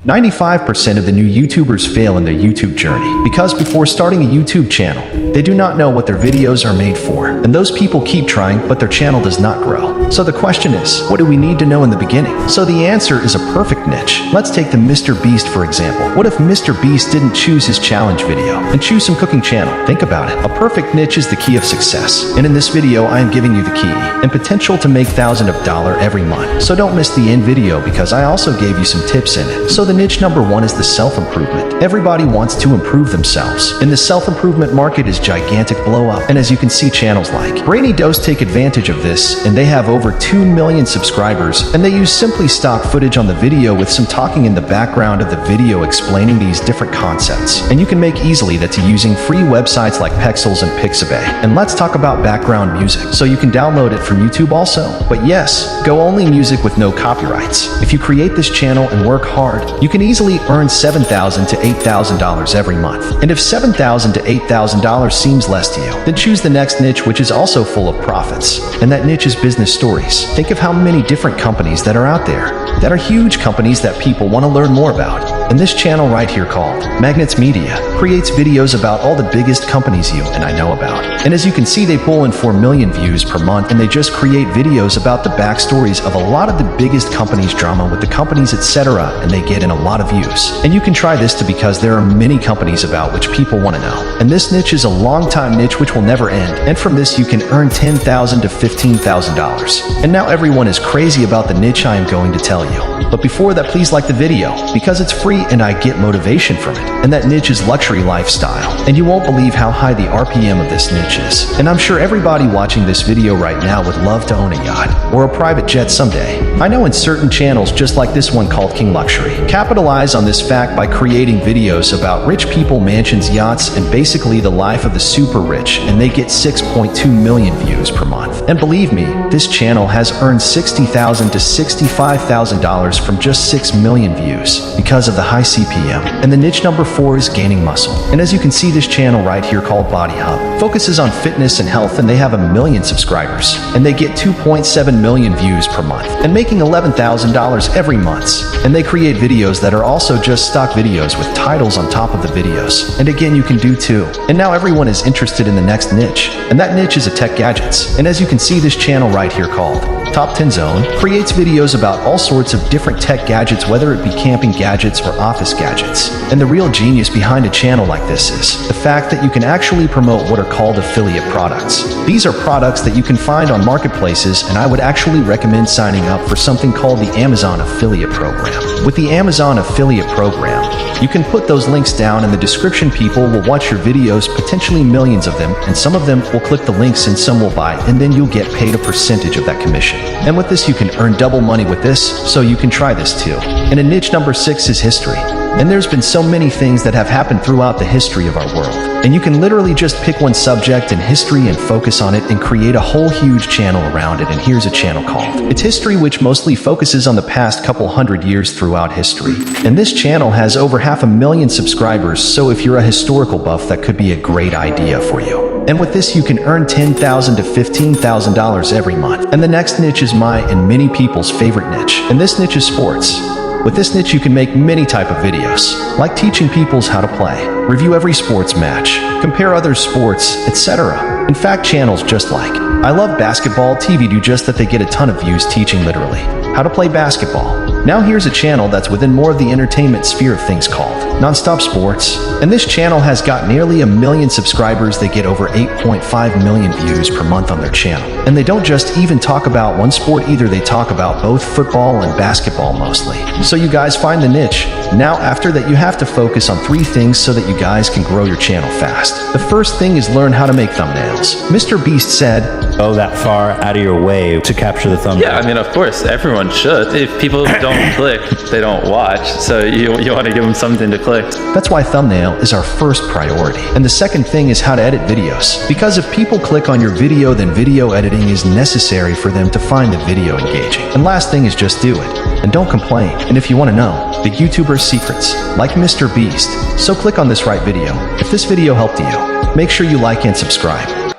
95% of the new YouTubers fail in their YouTube journey because before starting a YouTube channel, they do not know what their videos are made for. And those people keep trying, but their channel does not grow. So the question is, what do we need to know in the beginning? So the answer is a perfect niche. Let's take the Mr. Beast for example. What if Mr. Beast didn't choose his challenge video and choose some cooking channel? Think about it. A perfect niche is the key of success. And in this video, I am giving you the key and potential to make thousands of dollars every month. So don't miss the end video because I also gave you some tips in it. So the niche number one is the self-improvement. Everybody wants to improve themselves, and the self-improvement market is gigantic blow up. And as you can see, channels like Brainy Dose take advantage of this, and they have over 2 million subscribers, and they use simply stock footage on the video with some talking in the background of the video explaining these different concepts. And you can make easily that to using free websites like Pexels and Pixabay. And let's talk about background music. So you can download it from YouTube also. But yes, go only music with no copyrights. If you create this channel and work hard, you can easily earn $7,000 to $8,000 every month. And if $7,000 to $8,000 seems less to you, then choose the next niche which is also full of profits. And that niche is business stories. Think of how many different companies that are out there, that are huge companies that people want to learn more about. And this channel right here called Magnets Media creates videos about all the biggest companies you and I know about. And as you can see, they pull in 4 million views per month, and they just create videos about the backstories of a lot of the biggest companies, drama with the companies, etc. And they get in a lot of views. And you can try this too because there are many companies about which people want to know. And this niche is a long time niche which will never end. And from this you can earn $10,000 to $15,000. And now everyone is crazy about the niche I am going to tell you. But before that, please like the video because it's free and I get motivation from it. And that niche is luxury lifestyle. And you won't believe how high the RPM of this niche is. And I'm sure everybody watching this video right now would love to own a yacht or a private jet someday. I know in certain channels just like this one called King Luxury capitalize on this fact by creating videos about rich people, mansions, yachts, and basically the life of the super rich, and they get 6.2 million views per month. And believe me, this channel has earned $60,000 to $65,000 from just 6 million views because of the high CPM. And the niche number 4 is gaining muscle. And as you can see, this channel right here called Body Hub focuses on fitness and health, and they have 1 million subscribers, and they get 2.7 million views per month and making $11,000 every month. And they create videos that are also just stock videos with titles on top of the videos. And again, you can do too. And now everyone is interested in the next niche, and that niche is a tech gadgets. And as you can see, this channel right here called Top 10 Zone creates videos about all sorts of different tech gadgets, whether it be camping gadgets or office gadgets. And the real genius behind a channel like this is the fact that you can actually promote what are called affiliate products. These are products that you can find on marketplaces, and I would actually recommend signing up for something called the Amazon Affiliate Program. With the Amazon Affiliate Program, you can put those links down in the description. People will watch your videos, potentially millions of them, and some of them will click the links and some will buy, and then you'll get paid a percentage of that commission. And with this, you can earn double money with this, so you can try this too. And in niche number 6 is history. And there's been so many things that have happened throughout the history of our world. And you can literally just pick one subject in history and focus on it and create a whole huge channel around it. And here's a channel called It's History, which mostly focuses on the past couple hundred years throughout history. And this channel has over 500,000 subscribers, so if you're a historical buff, that could be a great idea for you. And with this, you can earn $10,000 to $15,000 every month. And the next niche is my and many people's favorite niche. And this niche is sports. With this niche, you can make many type of videos, like teaching peoples how to play, review every sports match, compare other sports, etc. In fact, channels just like I Love Basketball TV do just that. They get a ton of views teaching literally how to play basketball. Now here's a channel that's within more of the entertainment sphere of things called Nonstop Sports. And this channel has got nearly 1 million subscribers. They get over 8.5 million views per month on their channel. And they don't just even talk about one sport either. They talk about both football and basketball mostly. So you guys find the niche. Now after that, you have to focus on 3 things so that you guys can grow your channel fast. The first thing is learn how to make thumbnails. Mr. Beast said, go that far out of your way to capture the thumbnail. Yeah, I mean, of course, everyone should. If people don't click, they don't watch. So you want to give them something to click. That's why thumbnail is our first priority. And the second thing is how to edit videos. Because if people click on your video, then video editing is necessary for them to find the video engaging. And last thing is just do it. And don't complain. And if you want to know the YouTuber's secrets, like Mr. Beast, so click on this right video. If this video helped you, make sure you like and subscribe.